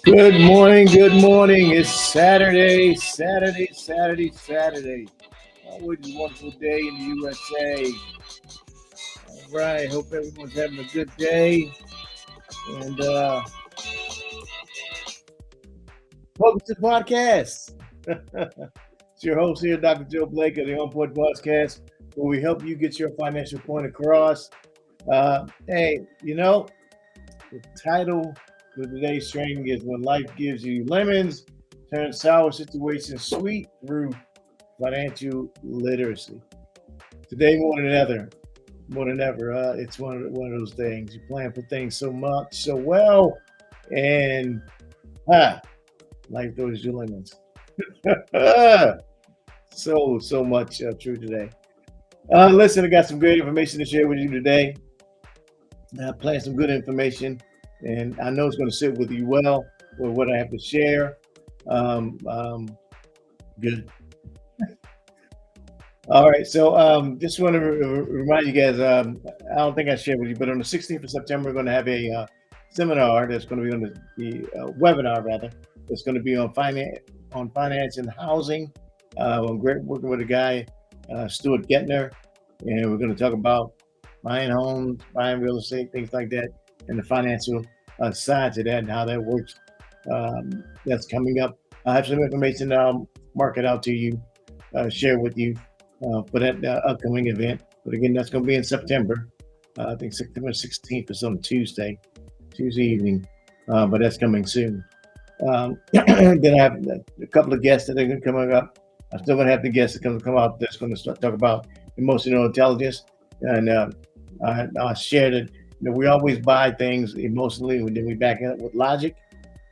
Good morning. Good morning. It's Saturday, Saturday, Saturday, Saturday. Always a wonderful day in the USA. All right. Hope everyone's having a good day. And welcome to the podcast. It's your host here, Dr. Joe Blake of the On Point Podcast, where we help you get your financial point across. Hey, the title for today's training is When Life Gives You Lemons, Turn Sour Situations Sweet Through Financial Literacy. Today more than ever, it's one of those things. You plan for things so much, so well, and life throws you lemons. so much true today. Listen, I got some great information to share with you today. I planned some good information, and I know it's going to sit with you well with what I have to share. Good. All right, so just want to remind you guys, I don't think I shared with you, but on the 16th of September, we're going to have a seminar that's going to be on the webinar, rather. It's going to be on finance and housing. I'm working with a guy, Stuart Gettner, and we're going to talk about buying homes, buying real estate, things like that, and the financial side to that and how that works. That's coming up. I have some information that I'll mark it out to you, share with you for that upcoming event. But again, that's going to be in September. I think September 16th is on Tuesday evening, but that's coming soon. Then I have a couple of guests that are going to come up. I'm still going to have the guests that come out that's going to talk about emotional intelligence. And I shared it. We always buy things emotionally, and then we back it up with logic.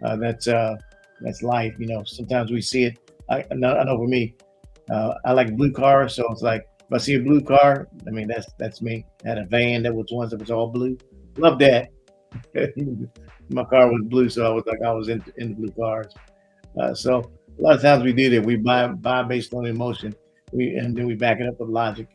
That's life. Sometimes we see it. I know for me, I like blue cars, so it's like if I see a blue car, I mean that's me. I had a van that was all blue. Love that. My car was blue, so I was into blue cars. So a lot of times we do that. We buy based on emotion, and then we back it up with logic.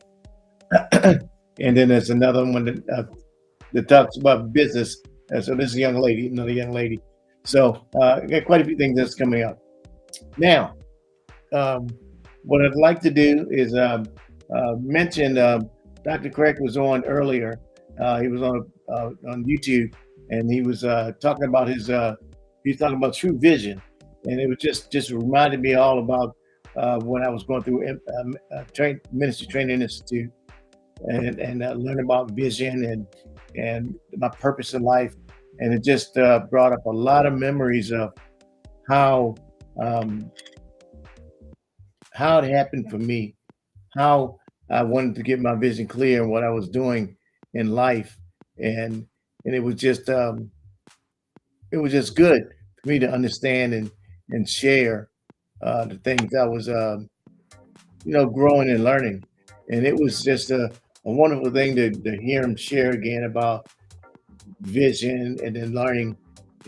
And then there's another one that talks about business. So this is another young lady. So got quite a few things that's coming up. Now, what I'd like to do is mention Dr. Craig was on earlier. He was on YouTube, and he was talking about he's talking about true vision, and it was just reminded me all about when I was going through Ministry Training Institute. And learn about vision and my purpose in life, and it just brought up a lot of memories of how it happened for me, how I wanted to get my vision clear and what I was doing in life, and it was just good for me to understand and share the things I was growing and learning, and it was just a wonderful thing to hear him share again about vision and then learning.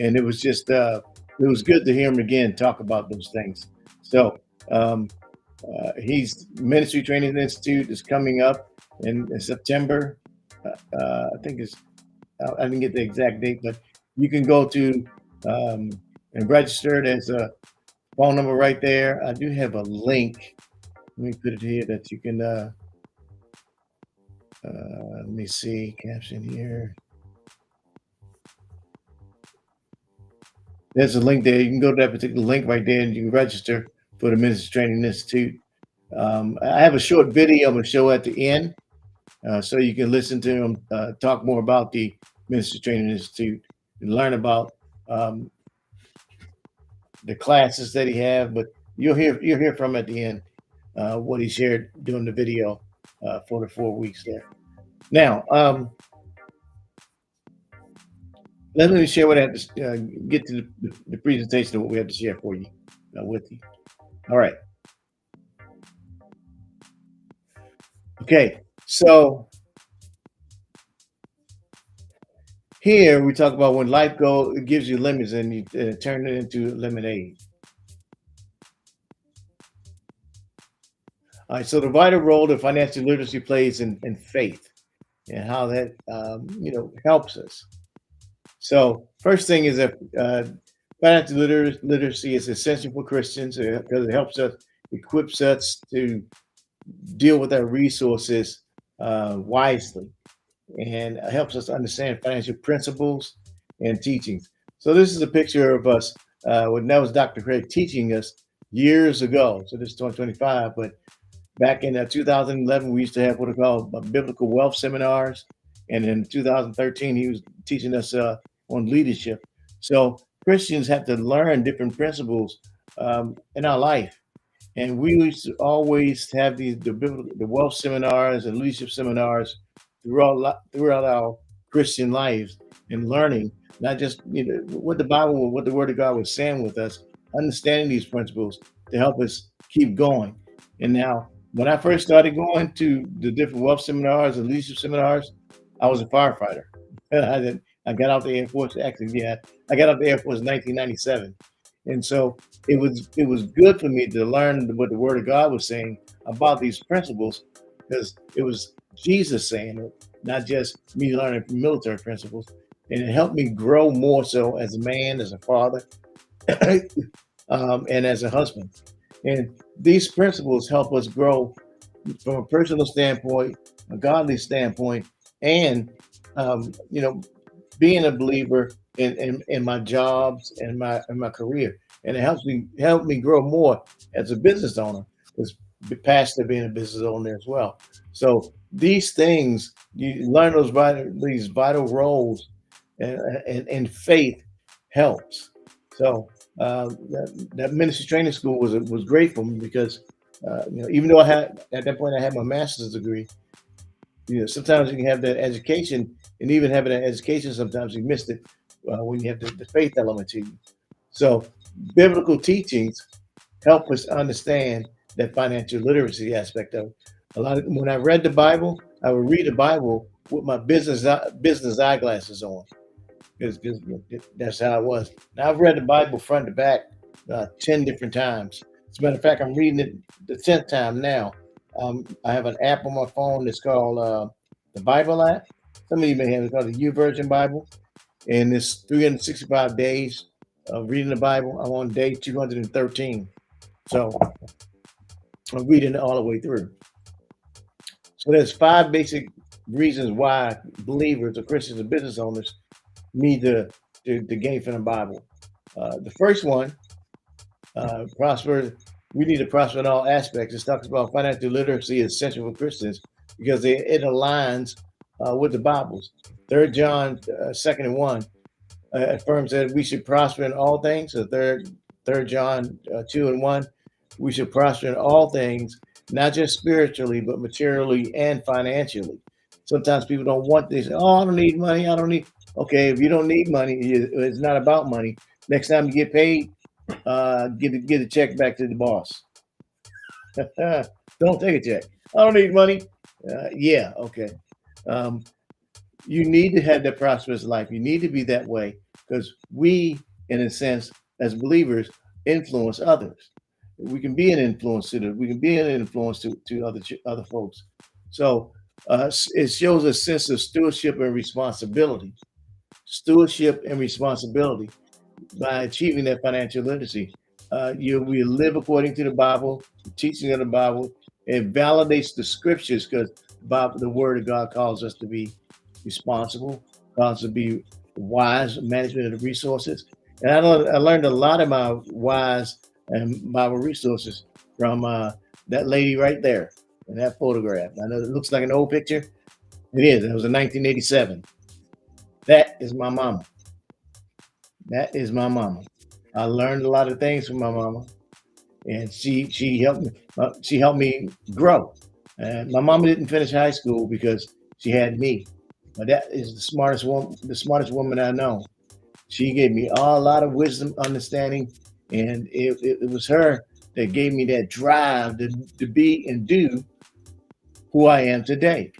And it was just, it was good to hear him again talk about those things. So he's Ministry Training Institute is coming up in September. I think I didn't get the exact date, but you can go to and register. There's a phone number right there. I do have a link. Let me put it here that you can, let me see, caption here. There's a link there. You can go to that particular link right there and you can register for the Ministry Training Institute. I have a short video I'm going to show at the end so you can listen to him talk more about the Ministry Training Institute and learn about um, the classes that he have. But you'll hear from him at the end what he shared during the video for the 4 weeks there. Now, let me share what I have to get to the presentation of what we have to share for you with you. All right. Okay. So here we talk about when life it gives you lemons and you turn it into lemonade. All right. So the vital role that financial literacy plays in faith and how that helps us. So first thing is that financial literacy is essential for Christians because it helps us, equips us to deal with our resources wisely, and helps us understand financial principles and teachings. So this is a picture of us when that was Dr. Craig teaching us years ago. So this is 2025, but back in 2011, we used to have what are called biblical wealth seminars, and in 2013, he was teaching us on leadership. So Christians have to learn different principles in our life, and we used to always have the wealth seminars and leadership seminars throughout our Christian lives, and learning not just what the Bible, what the Word of God was saying with us, understanding these principles to help us keep going. And now, when I first started going to the different wealth seminars and leadership seminars, I was a firefighter. I got out the Air Force. Actually, yeah, I got out the Air Force in 1997, and so it was good for me to learn what the Word of God was saying about these principles, because it was Jesus saying it, not just me learning military principles, and it helped me grow more so as a man, as a father, and as a husband. And these principles help us grow from a personal standpoint, a godly standpoint, and you know, being a believer in my jobs and my career, and it help me grow more as a business owner. Because past to being a business owner as well. So these things you learn these vital roles, and faith helps. So that ministry training school was great for me because even though I had at that point I had my master's degree, sometimes you can have that education, and even having that education, sometimes you missed it when you have the faith element to you. So, biblical teachings help us understand that financial literacy aspect of it. When I read the Bible, I would read the Bible with my business eyeglasses on, because that's how it was. Now I've read the Bible front to back 10 different times. As a matter of fact, I'm reading it the 10th time now. I have an app on my phone that's called the Bible app. Some of you may have it called the U Version Bible, and it's 365 days of reading the Bible. I'm on day 213, so I'm reading it all the way through. So there's 5 basic reasons why believers or Christians or business owners need to gain from the Bible. The first one, prosper. We need to prosper in all aspects. It talks about financial literacy is essential for Christians because it aligns with the Bibles. 3 John 2:1 affirms that we should prosper in all things. So third John 2:1, we should prosper in all things, not just spiritually, but materially and financially. Sometimes people don't want this. Oh, I don't need money. I don't need. Okay, if you don't need money, it's not about money. Next time you get paid, get a check back to the boss. Don't take a check. I don't need money. Yeah, okay. Um, you need to have that prosperous life. You need to be that way because we, in a sense, as believers, influence others. We can be an influence to them. We can be an influence to other folks. So it shows a sense of stewardship and responsibility. Stewardship and responsibility by achieving that financial literacy. We live according to the Bible, the teaching of the Bible. It validates the scriptures because the Word of God calls us to be responsible, calls us to be wise management of the resources. And I learned a lot about wise and Bible resources from that lady right there in that photograph. I know it looks like an old picture. It is. It was in 1987. That is my mama. That is my mama. I learned a lot of things from my mama, and she helped me. She helped me grow. And my mama didn't finish high school because she had me, but that is the smartest woman I know. She gave me a lot of wisdom, understanding, and it was her that gave me that drive to be and do who I am today.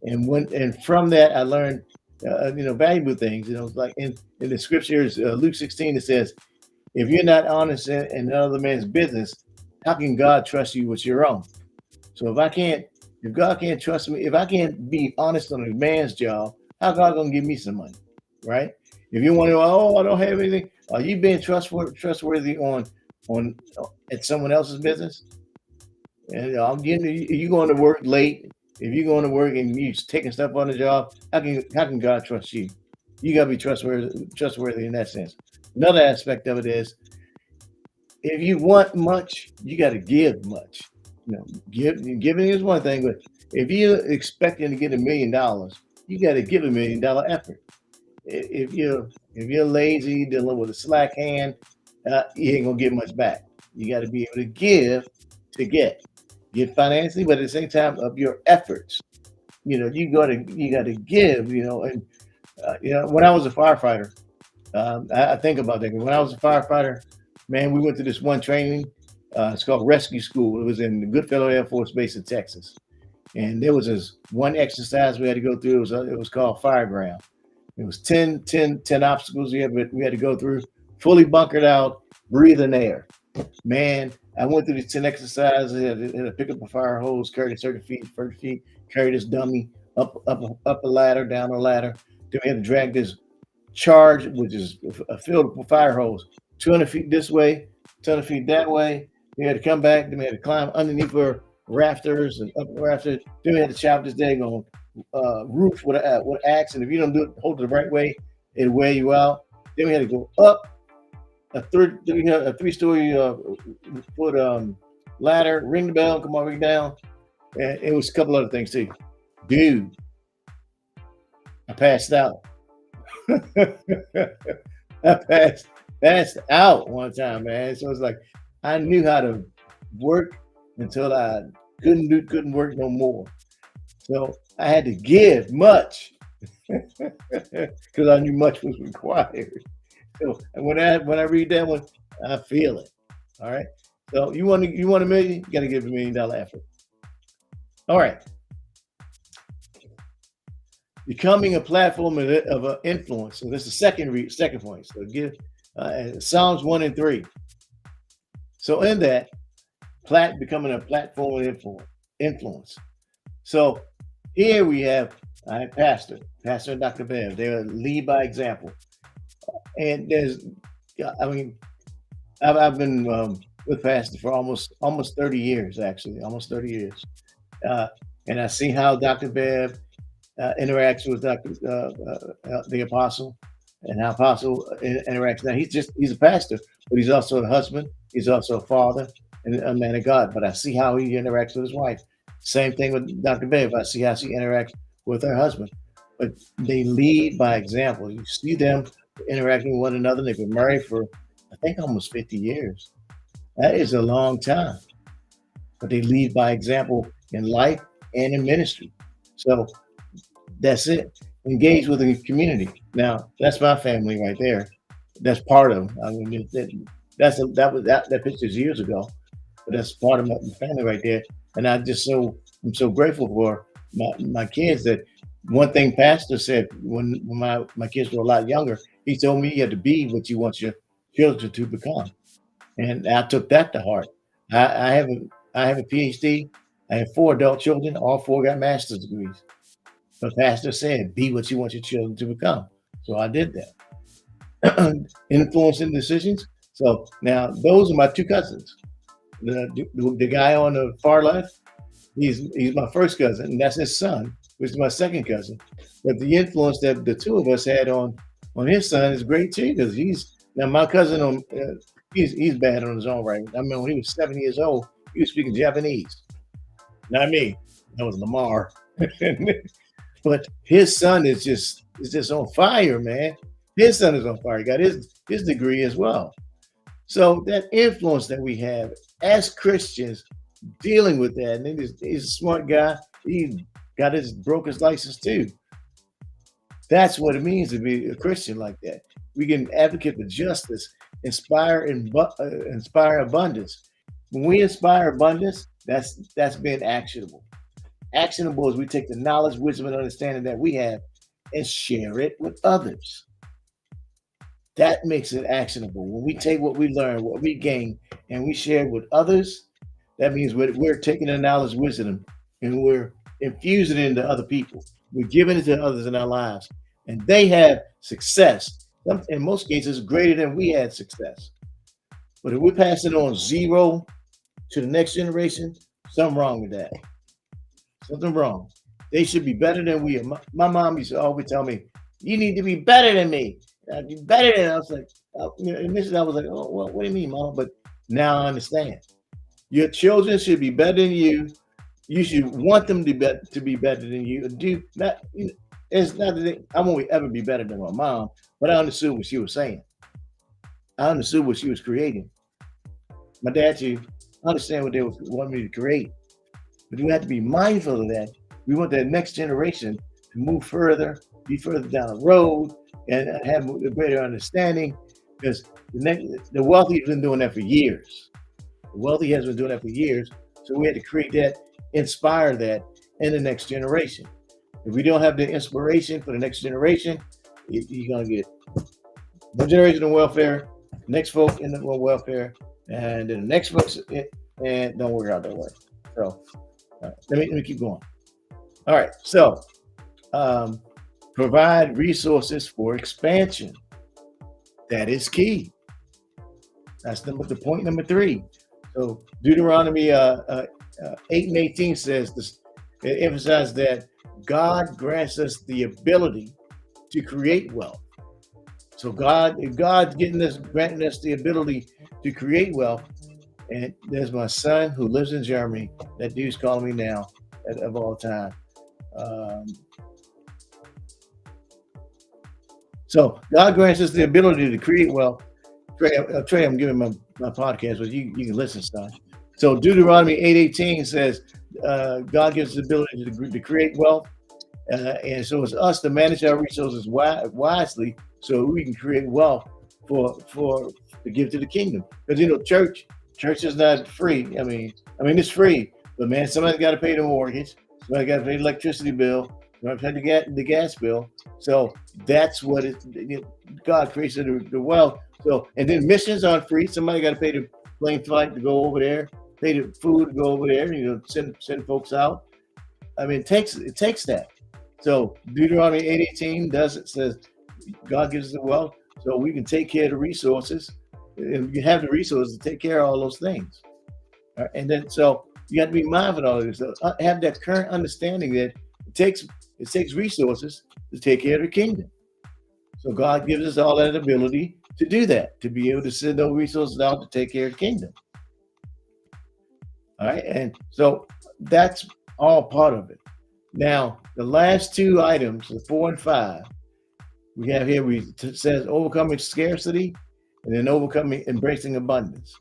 And from that I learned valuable things. Like in the scriptures, Luke 16, it says, "If you're not honest in another man's business, how can God trust you with your own?" So if God can't trust me, if I can't be honest on a man's job, how God gonna give me some money, right? If you want to, oh, I don't have anything. Are you being trustworthy on at someone else's business? And I'm getting you going to work late. If you're going to work and you taking stuff on the job, how can God trust you? You gotta be trustworthy in that sense. Another aspect of it is if you want much, you got to give much. Giving is one thing, but if you're expecting to get $1 million, you got to give $1 million effort. If you're lazy, dealing with a slack hand, you ain't gonna get much back. You got to be able to give to get. Give financially, but at the same time of your efforts. You got to give. And when I was a firefighter, I think about that. When I was a firefighter, man, we went to this one training. It's called Rescue School. It was in the Goodfellow Air Force Base in Texas. And there was this one exercise we had to go through. It was called Fire Ground. It was 10 obstacles we had to go through, fully bunkered out, breathing air. Man, I went through these 10 exercises. I had to pick up a fire hose, carry it 30 feet, carry this dummy up a ladder, down a ladder. Then we had to drag this charge, which is a filled fire hose, 200 feet this way, 200 feet that way. We had to come back. Then we had to climb underneath our rafters and up the rafters. Then we had to chop this dang on roof with an axe. And if you don't hold it the right way, it'll wear you out. Then we had to go up a 3-story foot ladder, ring the bell, come all the way down. And it was a couple other things too. Dude, I passed out. I passed out one time, man. So it's like I knew how to work until I couldn't work no more. So I had to give much because I knew much was required. So when I read that one, I feel it. All right. So you want a million, you got to give $1 million effort. All right. Becoming a platform of influence. So that's the second point. So give Psalms 1 and 3. So in that, becoming a platform of influence. So here we have Pastor and Dr. Bev. They lead by example. And I mean, I've been with Pastor for almost 30 years, actually, almost 30 years. And I see how Dr. Bev interacts with the apostle, and how apostle interacts. Now he's a pastor, but he's also a husband. He's also a father and a man of God. But I see how he interacts with his wife. Same thing with Dr. Bev. I see how she interacts with her husband. But they lead by example. You see them interacting with one another. They've been married for, I think, almost 50 years. That is a long time. But they lead by example in life and in ministry. So that's it. Engage with the community. Now, that's my family right there. That's part of them. I mean, that picture's years ago, but that's part of my family right there. And I'm so grateful for my kids. That one thing Pastor said when my kids were a lot younger, he told me you had to be what you want your children to become, and I took that to heart. I have a PhD. I have 4 adult children. All 4 got master's degrees. But Pastor said, be what you want your children to become. So I did that. Influencing decisions. So now those are my 2 cousins. The guy on the far left, he's my first cousin, and that's his son, which is my second cousin. But the influence that the 2 of us had on his son is great too, because my cousin he's bad on his own right. I mean, when he was 7 years old, he was speaking Japanese. Not me. That was Lamar. But his son is just on fire, man. His son is on fire. He got his degree as well. So that influence that we have as Christians dealing with that, and he's a smart guy. He got his broke his license too. That's what it means to be a Christian like that. We can advocate for justice, inspire abundance. When we inspire abundance, that's being actionable. Actionable is we take the knowledge, wisdom, and understanding that we have and share it with others. That makes it actionable. When we take what we learn, what we gain, and we share it with others, that means we're taking the knowledge, wisdom, and we're infusing it into other people. We're giving it to others in our lives, and they have success. In most cases, greater than we had success. But if we're passing on zero to the next generation, something wrong with that. Something wrong. They should be better than we are. My mom used to always tell me, "You need to be better than me. Be better than." I was like, initially I was like, "Oh, well, what do you mean, mom?" But now I understand. Your children should be better than you. You should want them to be better than you. Do not. It's not that I won't ever be better than my mom, but I understood what she was saying. I understood what she was creating. My dad too. I understand what they want me to create. But we have to be mindful of that. We want that next generation to move further, be further down the road, and have a greater understanding. Because the wealthy has been doing that for years. The wealthy has been doing that for years. So we had to create that, inspire that in the next generation. If we don't have the inspiration for the next generation, you're going to get one generation of welfare, next folk in the welfare, and then the next folks, and don't work out that way. So let me keep going. All right. So provide resources for expansion. That is key. That's the point number 3. So Deuteronomy 8:18 says this. It emphasizes that God grants us the ability to create wealth. So God's granting us the ability to create wealth. And there's my son who lives in Germany. That dude's calling me now of all time. So God grants us the ability to create wealth. Trey, I'm giving my podcast, but you can listen, son. So Deuteronomy 8:18 says God gives us the ability to create wealth. And so it's us to manage our resources wisely so we can create wealth for to give to the kingdom. Because church is not free. I mean it's free, but man, somebody's got to pay the mortgage, somebody got to pay the electricity bill, somebody got to pay the gas bill. So that's what God creates the wealth. So and then missions aren't free. Somebody got to pay the plane flight to go over there, pay the food to go over there. Send folks out. I mean, it takes that. So Deuteronomy 8:18 says God gives us the wealth so we can take care of the resources, and you have the resources to take care of all those things. Right? And then so you have to be mindful of all of this. So have that current understanding that it takes resources to take care of the kingdom. So God gives us all that ability to do that, to be able to send those resources out to take care of the kingdom. All right, and so that's all part of it. Now, the last 2 items, the 4 and 5, we have here, says overcoming scarcity and then embracing abundance.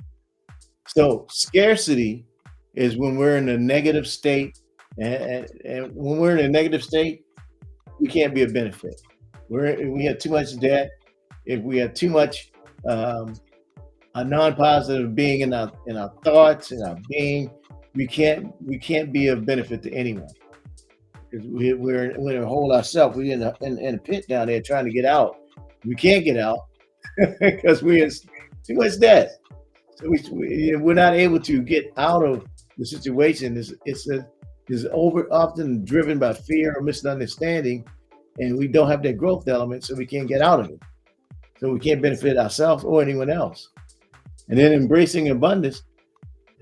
So scarcity is when we're in a negative state, and when we're in a negative state, we can't be a benefit. We have too much debt. If we have too much a non-positive being in our thoughts, in our being, we can't be of benefit to anyone. Because we're in a hole ourselves. We're in a pit down there trying to get out. We can't get out because we have too much debt. So we're not able to get out of the situation. It's often driven by fear or misunderstanding, and we don't have that growth element, so we can't get out of it. So we can't benefit ourselves or anyone else. And then embracing abundance.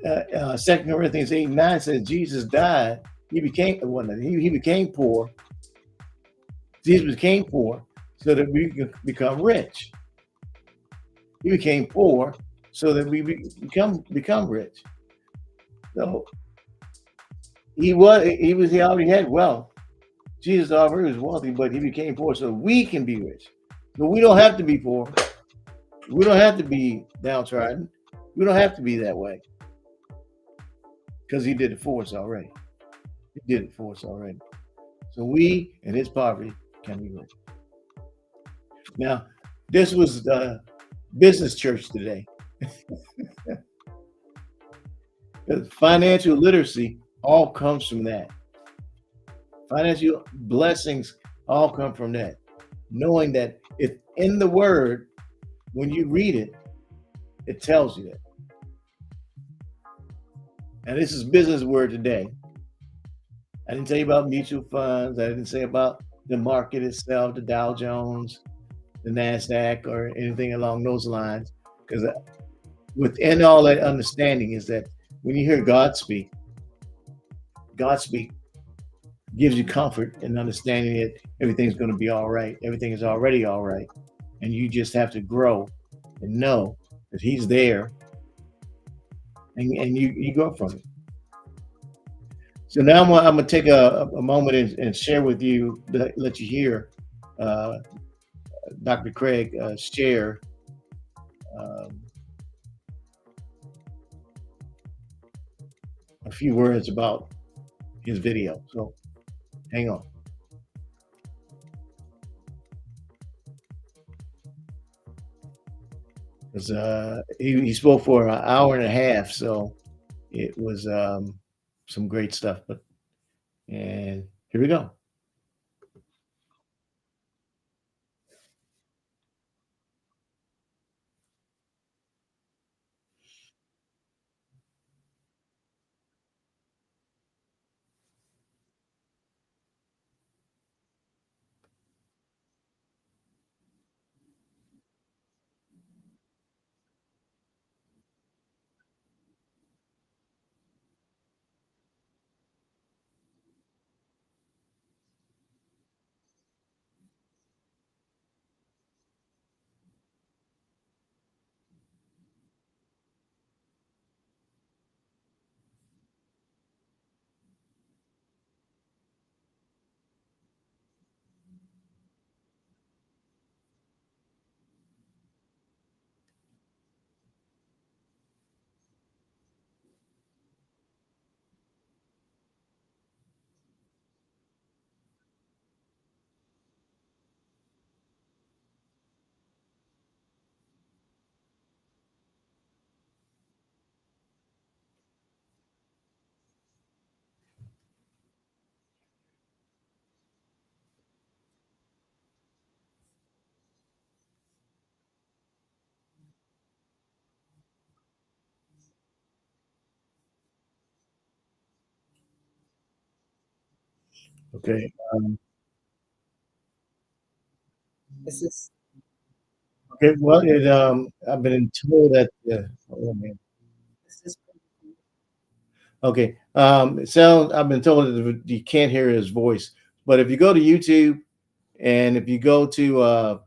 2 Corinthians 8:9 says Jesus died. He became poor. Jesus became poor so that we can become rich. He became poor so that we become rich. So he already had wealth. Jesus already was wealthy, but he became poor so we can be rich. But we don't have to be poor. We don't have to be downtrodden. We don't have to be that way because he did it for us already. He did it for us already. So we, in his poverty, can be rich. Now, this was business church today. Financial literacy all comes from that. Financial blessings all come from that. Knowing that it's in the word, when you read it, it tells you that. And this is business word today. I didn't tell you about mutual funds. I didn't say about the market itself, the Dow Jones, the NASDAQ, or anything along those lines. Because within all that understanding is that when you hear God speak gives you comfort and understanding that everything's going to be all right. Everything is already all right. And you just have to grow and know that he's there, and you grow from it. So now I'm going to take a moment and share with you, let you hear Dr. Craig share a few words about his video. So hang on. Because he spoke for an hour and a half, so it was some great stuff. And here we go. Okay. This is Okay. Well, I've been told that. Oh, man. this is Okay. It sounds. I've been told that you can't hear his voice, but if you go to YouTube and if you go to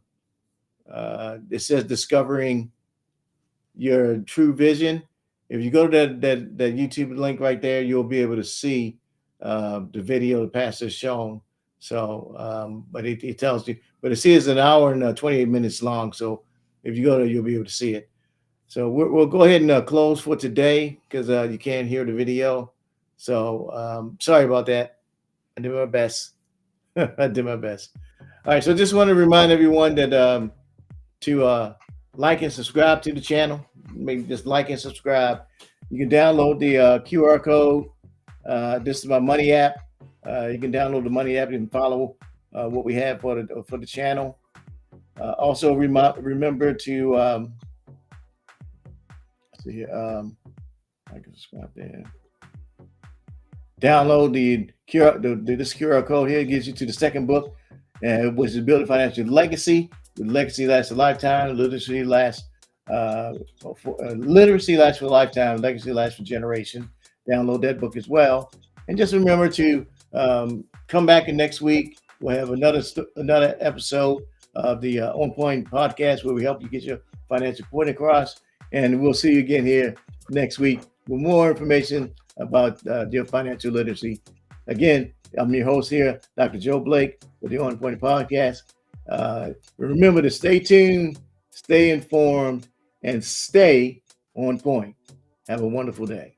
it says discovering your true vision. If you go to that YouTube link right there, you'll be able to see the video the pastor's shown. So, but it tells you, but it says an hour and 28 minutes long. So if you go there, you'll be able to see it. So we'll go ahead and close for today because you can't hear the video. So sorry about that. I did my best. I did my best. All right. So just want to remind everyone that to like and subscribe to the channel. Maybe just like and subscribe. You can download the QR code. This is my money app. You can download the money app. You can follow what we have for the channel. Also, remember to see. I can subscribe there. Download this QR code here. It gives you to the second book, which is Building Financial Legacy. Legacy lasts a lifetime. Literacy lasts for a lifetime. Legacy lasts for generation. Download that book as well. And just remember to come back in next week. We'll have another episode of the On Point podcast where we help you get your financial point across. And we'll see you again here next week with more information about your financial literacy. Again, I'm your host here, Dr. Joe Blake, with the On Point Podcast. Remember to stay tuned, stay informed, and stay on point. Have a wonderful day.